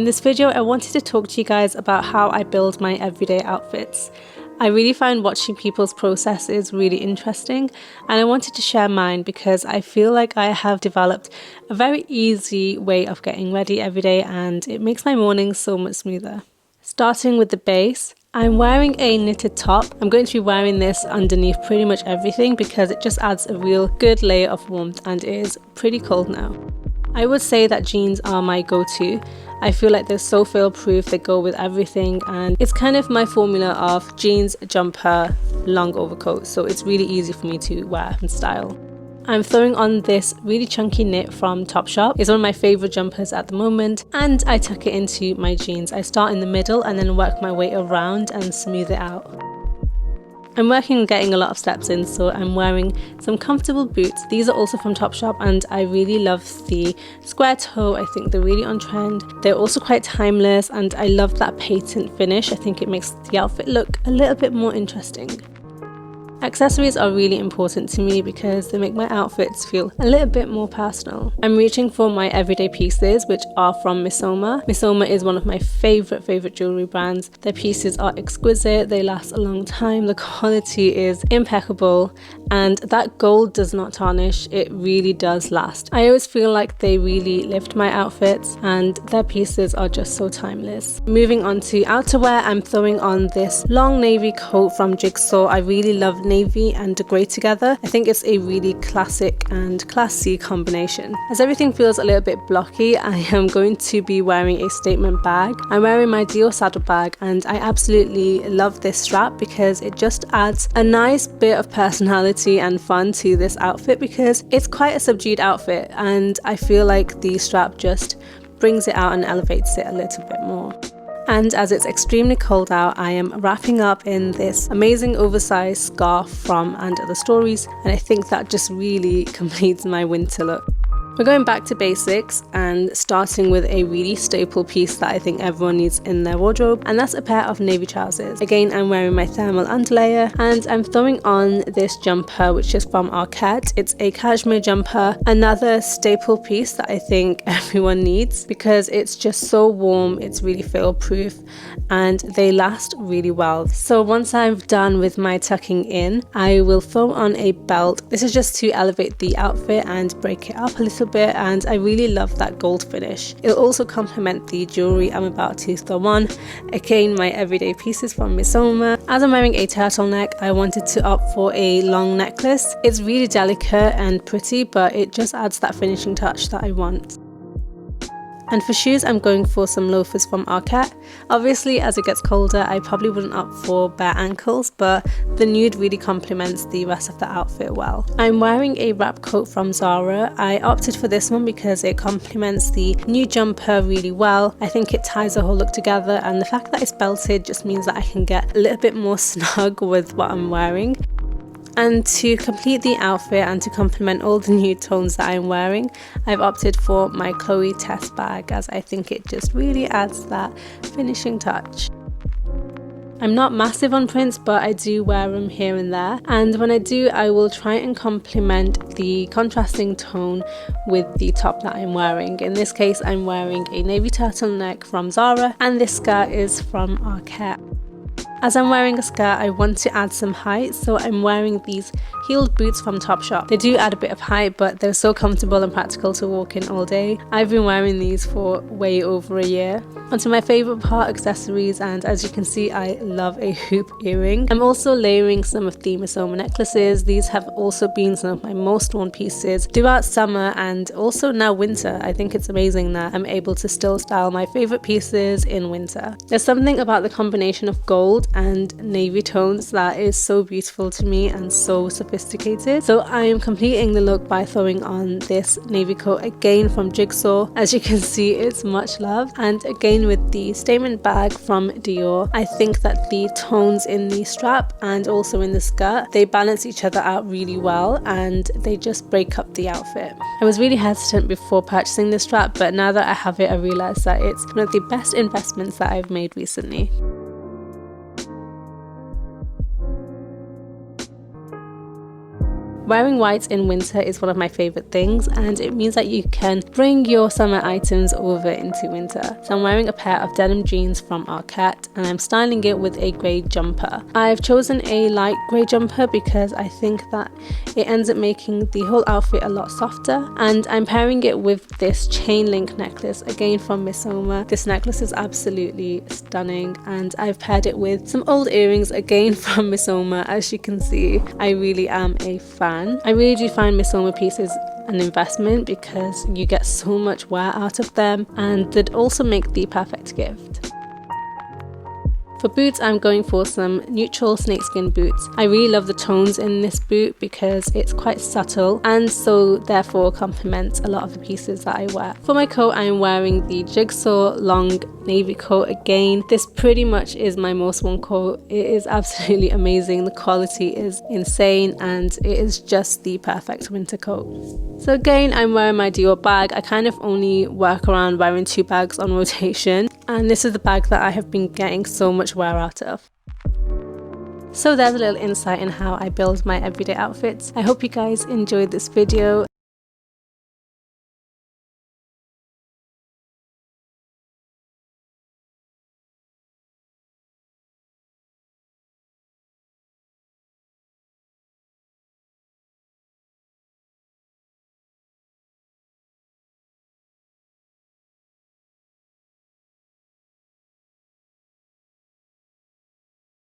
In this video, I wanted to talk to you guys about how I build my everyday outfits. I really find watching people's processes really interesting, and I wanted to share mine because I feel like I have developed a very easy way of getting ready every day, and it makes my mornings so much smoother. Starting with the base, I'm wearing a knitted top. I'm going to be wearing this underneath pretty much everything because it just adds a real good layer of warmth, and it is pretty cold now. I would say that jeans are my go-to. I feel like they're so fail-proof, they go with everything, and it's kind of my formula of jeans, jumper, long overcoat, so it's really easy for me to wear and style. I'm throwing on this really chunky knit from Topshop. It's one of my favourite jumpers at the moment, and I tuck it into my jeans. I start in the middle and then work my way around and smooth it out. I'm working on getting a lot of steps in, so I'm wearing some comfortable boots. These are also from Topshop, and I really love the square toe. I think they're really on trend. They're also quite timeless, and I love that patent finish. I think it makes the outfit look a little bit more interesting. Accessories are really important to me because they make my outfits feel a little bit more personal. I'm reaching for my everyday pieces, which are from Missoma. Missoma is one of my favorite jewellery brands. Their pieces are exquisite, they last a long time, the quality is impeccable, and that gold does not tarnish, it really does last. I always feel like they really lift my outfits, and their pieces are just so timeless. Moving on to outerwear, I'm throwing on this long navy coat from Jigsaw. I really love navy and grey together. I think it's a really classic and classy combination. As everything feels a little bit blocky, I am going to be wearing a statement bag. I'm wearing my Dior saddle bag, and I absolutely love this strap because it just adds a nice bit of personality and fun to this outfit because it's quite a subdued outfit, and I feel like the strap just brings it out and elevates it a little bit more. And as it's extremely cold out, I am wrapping up in this amazing oversized scarf from And Other Stories, and I think that just really completes my winter look. We're going back to basics and starting with a really staple piece that I think everyone needs in their wardrobe, and that's a pair of navy trousers. Again, I'm wearing my thermal underlayer, and I'm throwing on this jumper which is from Arket. It's a cashmere jumper, another staple piece that I think everyone needs because it's just so warm, it's really fail-proof, and they last really well. So once I've done with my tucking in, I will throw on a belt. This is just to elevate the outfit and break it up a little bit, and I really love that gold finish. It'll also complement the jewellery I'm about to throw on. Again, my everyday pieces from Missoma. As I'm wearing a turtleneck, I wanted to opt for a long necklace. It's really delicate and pretty, but it just adds that finishing touch that I want. And for shoes, I'm going for some loafers from Arket. Obviously, as it gets colder, I probably wouldn't opt for bare ankles, but the nude really complements the rest of the outfit well. I'm wearing a wrap coat from Zara. I opted for this one because it complements the new jumper really well. I think it ties the whole look together, and the fact that it's belted just means that I can get a little bit more snug with what I'm wearing. And to complete the outfit and to complement all the nude tones that I'm wearing, I've opted for my Chloe Tess bag as I think it just really adds that finishing touch. I'm not massive on prints, but I do wear them here and there, and when I do, I will try and complement the contrasting tone with the top that I'm wearing. In this case, I'm wearing a navy turtleneck from Zara, and this skirt is from Arket. As I'm wearing a skirt, I want to add some height, so I'm wearing these heeled boots from Topshop. They do add a bit of height, but they're so comfortable and practical to walk in all day. I've been wearing these for way over a year. Onto my favourite part, accessories, and as you can see, I love a hoop earring. I'm also layering some of the missoma necklaces. These have also been some of my most worn pieces throughout summer and also now winter. I think it's amazing that I'm able to still style my favourite pieces in winter. There's something about the combination of gold and navy tones that is so beautiful to me and so sophisticated. So I am completing the look by throwing on this navy coat again from Jigsaw. As you can see, it's much loved, and again with the statement bag from Dior. I think that the tones in the strap and also in the skirt, they balance each other out really well, and they just break up the outfit. I was really hesitant before purchasing this strap, but now that I have it, I realise that it's one of the best investments that I've made recently. Wearing white in winter is one of my favourite things, and it means that you can bring your summer items over into winter. So I'm wearing a pair of denim jeans from Arket, and I'm styling it with a grey jumper. I've chosen a light grey jumper because I think that it ends up making the whole outfit a lot softer, and I'm pairing it with this chain link necklace, again from Missoma. This necklace is absolutely stunning, and I've paired it with some old earrings, again from Missoma. As you can see, I really am a fan. I really do find Missoma pieces an investment because you get so much wear out of them, and they'd also make the perfect gift. For boots, I'm going for some neutral snakeskin boots. I really love the tones in this boot because it's quite subtle and so therefore complements a lot of the pieces that I wear. For my coat, I'm wearing the Jigsaw long navy coat again. This pretty much is my most worn coat. It is absolutely amazing. The quality is insane and it is just the perfect winter coat. So again, I'm wearing my Dior bag. I kind of only work around wearing 2 bags on rotation, and this is the bag that I have been getting so much wear out of. So there's a little insight in how I build my everyday outfits. I hope you guys enjoyed this video.